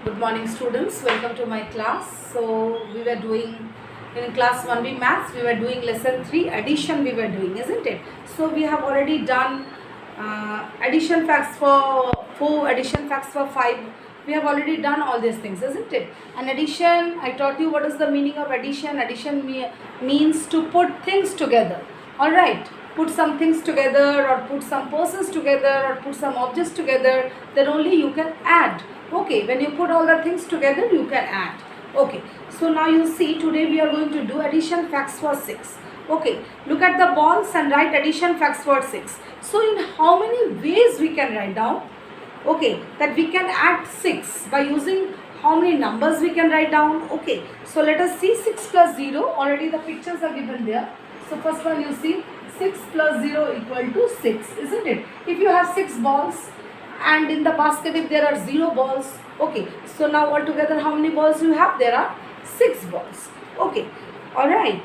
Good morning students, welcome to my class. So we were doing in class 1B maths, we were doing lesson 3 addition we were doing, isn't it? So we have already done addition facts for 4, addition facts for 5. We have already done all these things, isn't it? And addition, I taught you what is the meaning of addition. Addition means to put things together. Alright, put some things together or put some persons together or put some objects together, then only you can add. Okay, when you put all the things together, you can add. Okay, so now you see today we are going to do addition facts for 6. Okay, look at the balls and write addition facts for 6. So in how many ways we can write down? Okay, that we can add 6 by using how many numbers we can write down. Okay, so let us see 6 plus 0. Already the pictures are given there. So first one you see 6 plus 0 equal to 6, isn't it? If you have 6 balls and in the basket if there are 0 balls, okay, so now altogether how many balls you have? There are 6 balls. Okay, alright.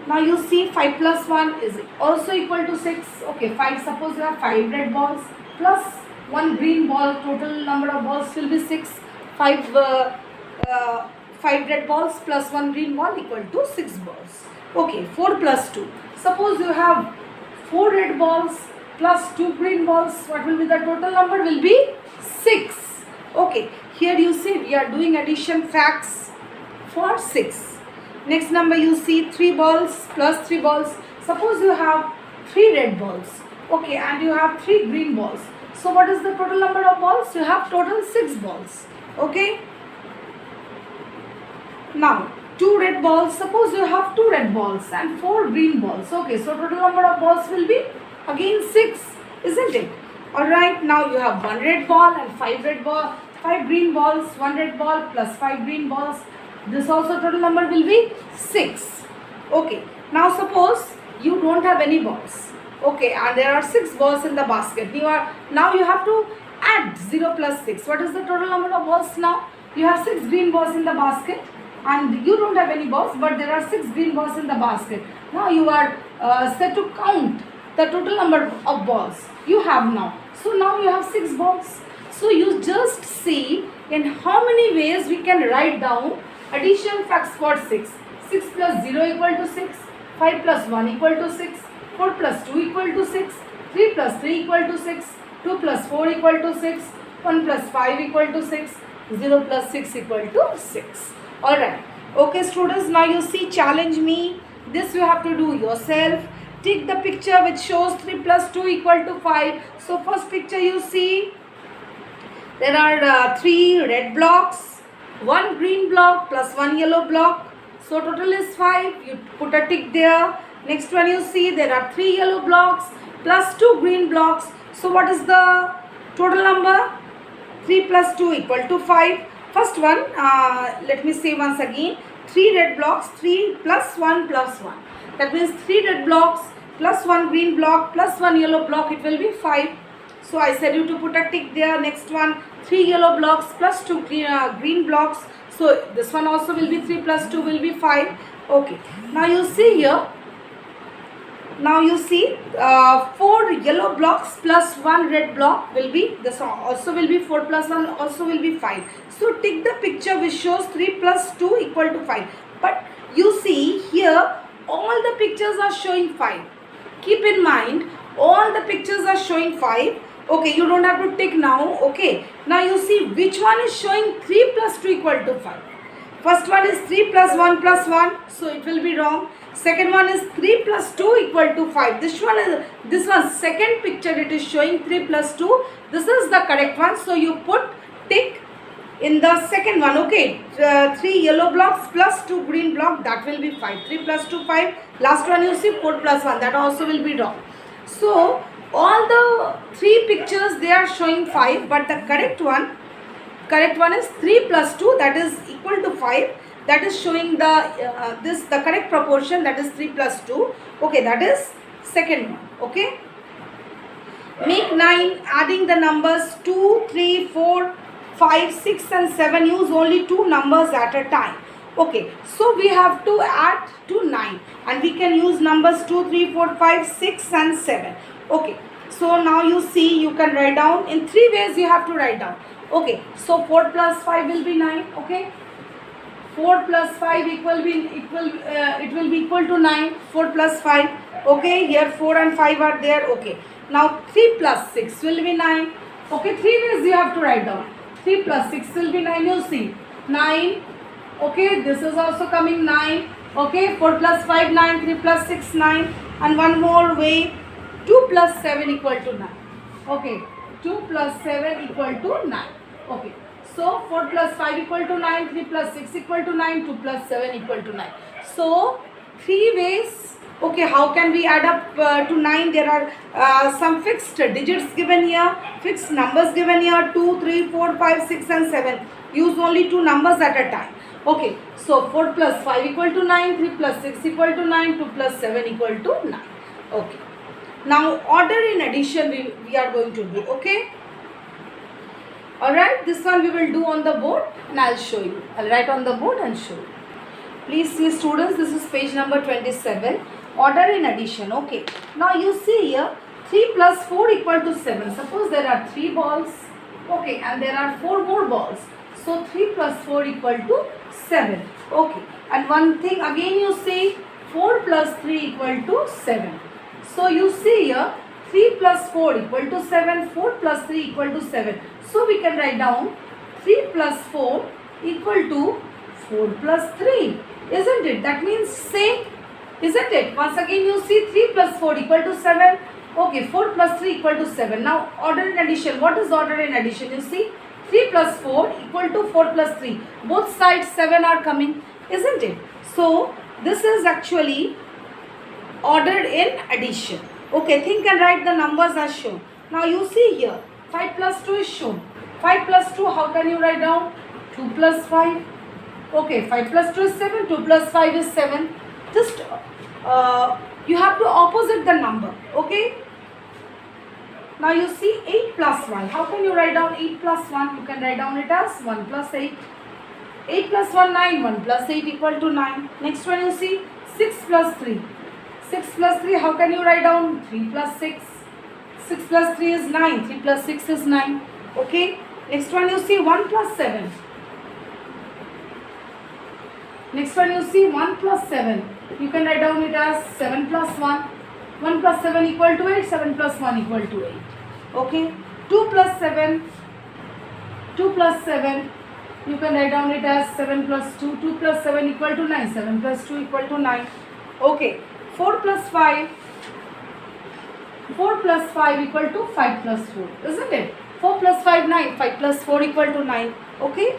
Now you see 5 plus 1 is also equal to 6. Okay, 5, suppose you have 5 red balls plus 1 green ball, total number of balls will be 6. 5 red balls plus 1 green ball equal to 6 balls. Okay, 4 plus 2. Suppose you have 4 red balls plus 2 green balls, what will be the total number? Will be 6. Okay, here you see we are doing addition facts for 6. Next number you see 3 balls plus 3 balls. Suppose you have 3 red balls, okay, and you have 3 green balls. So what is the total number of balls? You have total 6 balls. Okay. Now 2 red balls. Suppose you have 2 red balls and 4 green balls. Okay, so total number of balls will be again 6, isn't it? Alright, now you have 1 red ball and 5 green balls. 1 red ball plus 5 green balls. This also total number will be 6. Okay, now suppose you don't have any balls. Okay, and there are 6 balls in the basket. Now you have to add 0 plus 6. What is the total number of balls now? You have 6 green balls in the basket and you don't have any balls, but there are 6 green balls in the basket. Now you are set to count the total number of balls you have now. So now you have 6 balls. So you just see in how many ways we can write down addition facts for 6. 6 plus 0 equal to 6. 5 plus 1 equal to 6. 4 plus 2 equal to 6. 3 plus 3 equal to 6. 2 plus 4 equal to 6. 1 plus 5 equal to 6. 0 plus 6 equal to 6. Alright. Okay students, now you see challenge me. This you have to do yourself. Take the picture which shows 3 plus 2 equal to 5. So first picture you see there are 3 red blocks, 1 green block plus 1 yellow block. So total is 5. You put a tick there. Next one you see there are 3 yellow blocks plus 2 green blocks. So what is the total number? 3 plus 2 equal to 5. First one, let me say once again, 3 red blocks, 3 plus 1 plus 1. That means 3 red blocks plus 1 green block plus 1 yellow block, it will be 5. So I said you to put a tick there. Next one, 3 yellow blocks plus 2 green blocks. So this one also will be 3 plus 2 will be 5. Okay. Now you see here. Now you see 4 yellow blocks plus 1 red block will be, this also will be 4 plus 1 also will be 5. So take the picture which shows 3 plus 2 equal to 5. But you see here all the pictures are showing 5. Keep in mind all the pictures are showing 5. Okay, you don't have to tick now. Okay, now you see which one is showing 3 plus 2 equal to 5. First one is 3 plus 1 plus 1, so it will be wrong. Second one is 3 plus 2 equal to 5. This one second picture it is showing 3 plus 2. This is the correct one. So you put tick in the second one. Okay, 3 yellow blocks plus 2 green block, that will be 5. 3 plus 2 5. Last one you see 4 plus 1, that also will be wrong. So all the 3 pictures they are showing 5, but the correct one is 3 plus 2, that is equal to 5. That is showing the correct proportion, that is 3 plus 2. Okay, that is second one. Okay. Make 9 adding the numbers 2, 3, 4, 5, 6 and 7. Use only 2 numbers at a time. Okay, so we have to add to 9 and we can use numbers 2, 3, 4, 5, 6 and 7. Okay, so now you see you can write down in 3 ways you have to write down. Okay, so 4 plus 5 will be 9. Okay, 4 plus 5 it will be equal to 9. 4 plus 5. Okay, here 4 and 5 are there. Okay, now 3 plus 6 will be 9. Okay, 3 ways you have to write down. 3 plus 6 will be 9. You see 9. Okay, this is also coming 9. Okay, 4 plus 5 9, 3 plus 6 9, and one more way, 2 plus 7 equal to 9. Okay, 2 plus 7 equal to 9. Okay, so 4 plus 5 equal to 9, 3 plus 6 equal to 9, 2 plus 7 equal to 9. So 3 ways. Okay, how can we add up to 9? There are some fixed digits given here, fixed numbers given here, 2, 3, 4, 5, 6 and 7. Use only 2 numbers at a time. Okay, so 4 plus 5 equal to 9, 3 plus 6 equal to 9, 2 plus 7 equal to 9. Okay, now order in addition we are going to do. Okay, alright, this one we will do on the board and I'll show you. I'll write on the board and show you. Please see students, this is page number 27. Order in addition. Okay, now you see here 3 plus 4 equal to 7. Suppose there are 3 balls. Okay, and there are 4 more balls. So 3 plus 4 equal to 7. Okay, and one thing again you see 4 plus 3 equal to 7. So you see here 3 plus 4 equal to 7, 4 plus 3 equal to 7. So we can write down 3 plus 4 equal to 4 plus 3. Isn't it? That means same. Isn't it? Once again you see 3 plus 4 equal to 7. Okay, 4 plus 3 equal to 7. Now order in addition. What is order in addition? You see 3 plus 4 equal to 4 plus 3. Both sides 7 are coming. Isn't it? So this is actually ordered in addition. Okay, think and write the numbers as shown. Now you see here 5 plus 2 is shown. 5 plus 2, how can you write down? 2 plus 5. Okay, 5 plus 2 is 7, 2 plus 5 is 7. Just you have to opposite the number. Okay. Now you see 8 plus 1. How can you write down 8 plus 1? You can write down it as 1 plus 8. 8 plus 1, 9. 1 plus 8 equal to 9. Next one you see 6 plus 3. 6 plus 3, how can you write down? 3 plus 6. 6 plus 3 is 9. 3 plus 6 is 9. Okay. Next one you see 1 plus 7. Next one you see 1 plus 7. You can write down it as 7 plus 1. 1 plus 7 equal to 8. 7 plus 1 equal to 8. Okay. 2 plus 7. 2 plus 7. You can write down it as 7 plus 2. 2 plus 7 equal to 9. 7 plus 2 equal to 9. Okay. 4 plus 5. 4 plus 5 equal to 5 plus 4. Isn't it? 4 plus 5, 9. 5 plus 4 equal to 9. Okay.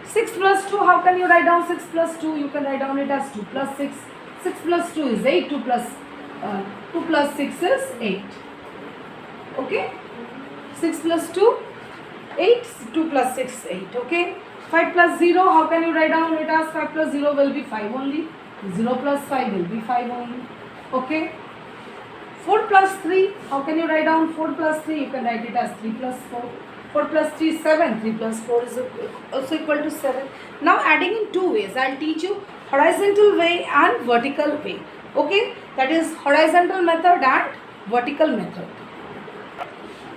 6 plus 2, how can you write down 6 plus 2? You can write down it as 2 plus 6. 6 plus 2 is 8. 2 plus 6 is 8. Okay. 6 plus 2, 8. 2 plus 6, 8. Okay. 5 plus 0, how can you write down it as 5 plus 0 will be 5 only. 0 plus 5 will be 5 only. Okay. 4 plus 3, how can you write down 4 plus 3? You can write it as 3 plus 4. 4 plus 3 is 7. 3 plus 4 is also equal to 7. Now adding in 2 ways. I will teach you horizontal way and vertical way. Okay. That is horizontal method and vertical method.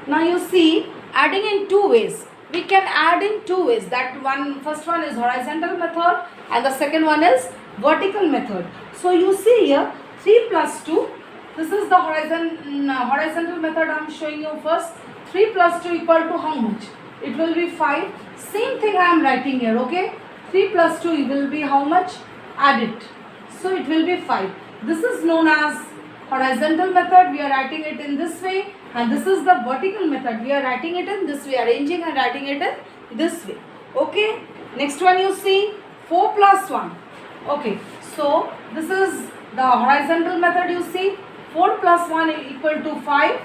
Now you see adding in 2 ways. We can add in 2 ways. That one, first one is horizontal method and the second one is vertical method. So you see here 3 plus 2. This is the horizontal method I am showing you first. 3 plus 2 equal to how much? It will be 5. Same thing I am writing here. Okay. 3 plus 2 will be how much? Add it. So it will be 5. This is known as horizontal method. We are writing it in this way. And this is the vertical method. We are writing it in this way. Arranging and writing it in this way. Okay. Next one you see 4 plus 1. Okay. So this is the horizontal method you see. 4 plus 1 equal to 5.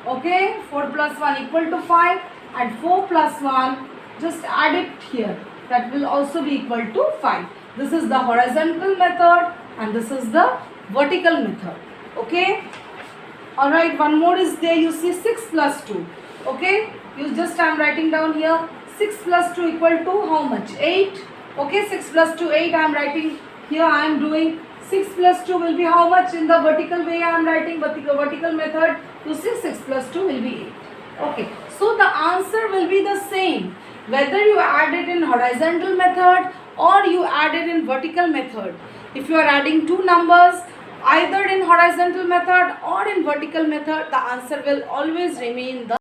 Okay. 4 plus 1 equal to 5. And 4 plus 1 just add it here. That will also be equal to 5. This is the horizontal method and this is the vertical method. Okay. Alright, one more is there. You see 6 plus 2. Okay. You just I am writing down here 6 plus 2 equal to how much? 8. Okay. 6 plus 2 8 I am writing here. I am doing 6 plus 2 will be how much? In the vertical way I am writing vertical method. You see 6 plus 2 will be 8. Okay. So the answer will be the same. whether you add it in horizontal method or you add it in vertical method. If you are adding two numbers either in horizontal method or in vertical method, the answer will always remain the